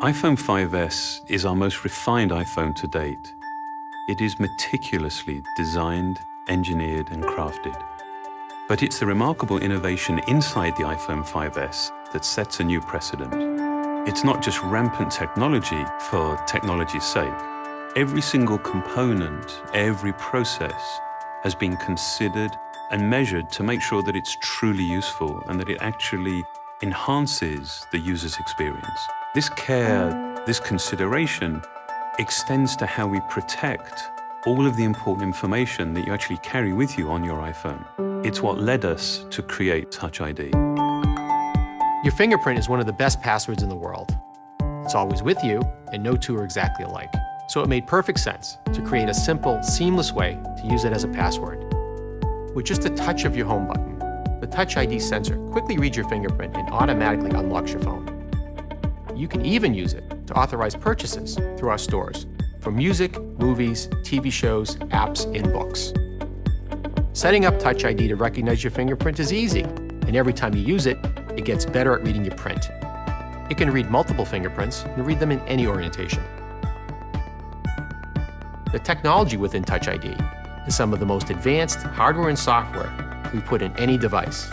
iPhone 5S is our most refined iPhone to date. It is meticulously designed, engineered, and crafted. But it's the remarkable innovation inside the iPhone 5S that sets a new precedent. It's not just rampant technology for technology's sake. Every single component, every process has been considered and measured to make sure that it's truly useful and that it actually enhances the user's experience. This care, this consideration extends to how we protect all of the important information that you actually carry with you on your iPhone. It's what led us to create Touch ID. Your fingerprint is one of the best passwords in the world. It's always with you, and no two are exactly alike. So it made perfect sense to create a simple, seamless way to use it as a password. With just a touch of your home button, the Touch ID sensor quickly reads your fingerprint and automatically unlocks your phone. You can even use it to authorize purchases through our stores for music, movies, TV shows, apps, and books. Setting up Touch ID to recognize your fingerprint is easy, and every time you use it, it gets better at reading your print. It can read multiple fingerprints and read them in any orientation. The technology within Touch ID is some of the most advanced hardware and software we put in any device.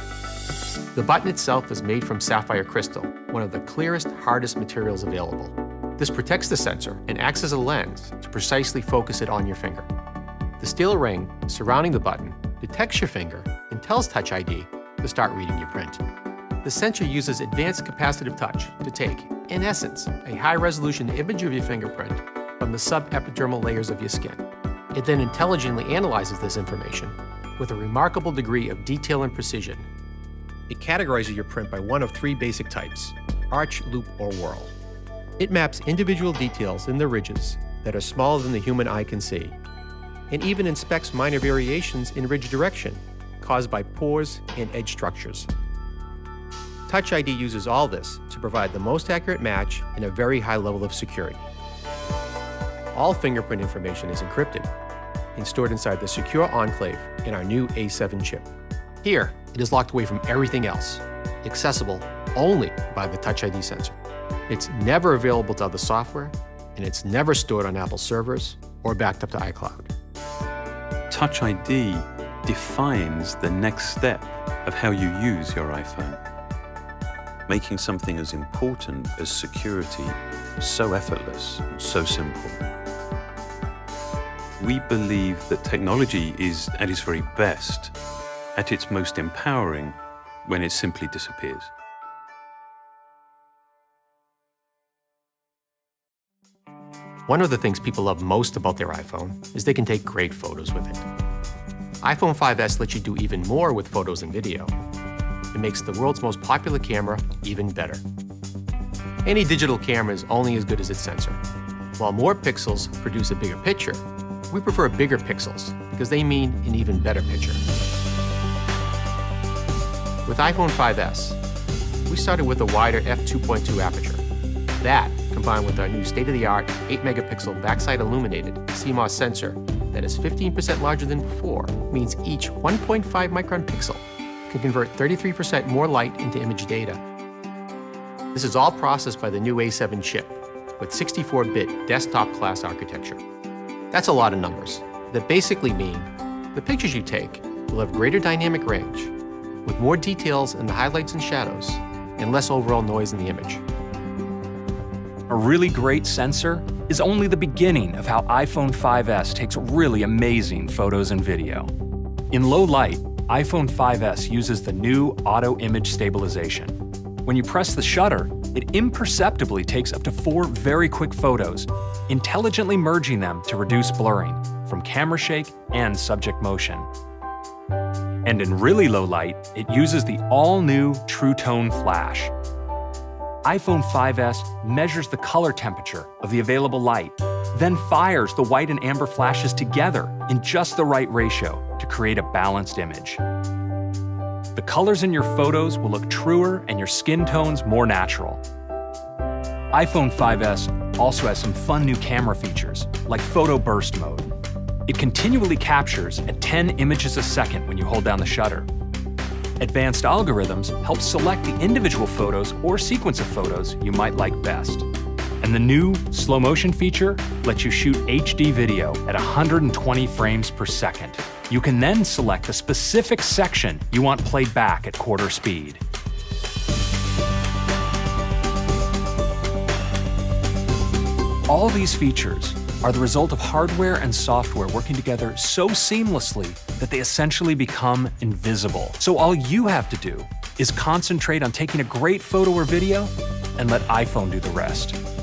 The button itself is made from sapphire crystal, one of the clearest, hardest materials available. This protects the sensor and acts as a lens to precisely focus it on your finger. The steel ring surrounding the button detects your finger and tells Touch ID to start reading your print. The sensor uses advanced capacitive touch to take, in essence, a high-resolution image of your fingerprint from the subepidermal layers of your skin. It then intelligently analyzes this information with a remarkable degree of detail and precision. It categorizes your print by one of three basic types: arch, loop, or whorl. It maps individual details in the ridges that are smaller than the human eye can see, and even inspects minor variations in ridge direction caused by pores and edge structures. Touch ID uses all this to provide the most accurate match and a very high level of security. All fingerprint information is encrypted and stored inside the secure enclave in our new A7 chip. Here, it is locked away from everything else, accessible only by the Touch ID sensor. It's never available to other software, and it's never stored on Apple servers or backed up to iCloud. Touch ID defines the next step of how you use your iPhone, making something as important as security so effortless and so simple. We believe that technology is at its very best, at its most empowering, when it simply disappears. One of the things people love most about their iPhone is they can take great photos with it. iPhone 5S lets you do even more with photos and video. It makes the world's most popular camera even better. Any digital camera is only as good as its sensor. While more pixels produce a bigger picture, we prefer bigger pixels because they mean an even better picture. With iPhone 5S, we started with a wider f2.2 aperture. That, combined with our new state-of-the-art 8-megapixel backside illuminated CMOS sensor that is 15% larger than before, means each 1.5 micron pixel can convert 33% more light into image data. This is all processed by the new A7 chip with 64-bit desktop-class architecture. That's a lot of numbers that basically mean the pictures you take will have greater dynamic range, with more details in the highlights and shadows, and less overall noise in the image. A really great sensor is only the beginning of how iPhone 5S takes really amazing photos and video. In low light, iPhone 5S uses the new auto image stabilization. When you press the shutter, it imperceptibly takes up to 4 very quick photos, intelligently merging them to reduce blurring from camera shake and subject motion. And in really low light, it uses the all-new True Tone Flash. iPhone 5S measures the color temperature of the available light, then fires the white and amber flashes together in just the right ratio to create a balanced image. The colors in your photos will look truer and your skin tones more natural. iPhone 5S also has some fun new camera features, like photo burst mode. It continually captures at 10 images a second when you hold down the shutter. Advanced algorithms help select the individual photos or sequence of photos you might like best. And the new slow motion feature lets you shoot HD video at 120 frames per second. You can then select a specific section you want played back at quarter speed. All these features are the result of hardware and software working together so seamlessly that they essentially become invisible. So all you have to do is concentrate on taking a great photo or video and let iPhone do the rest.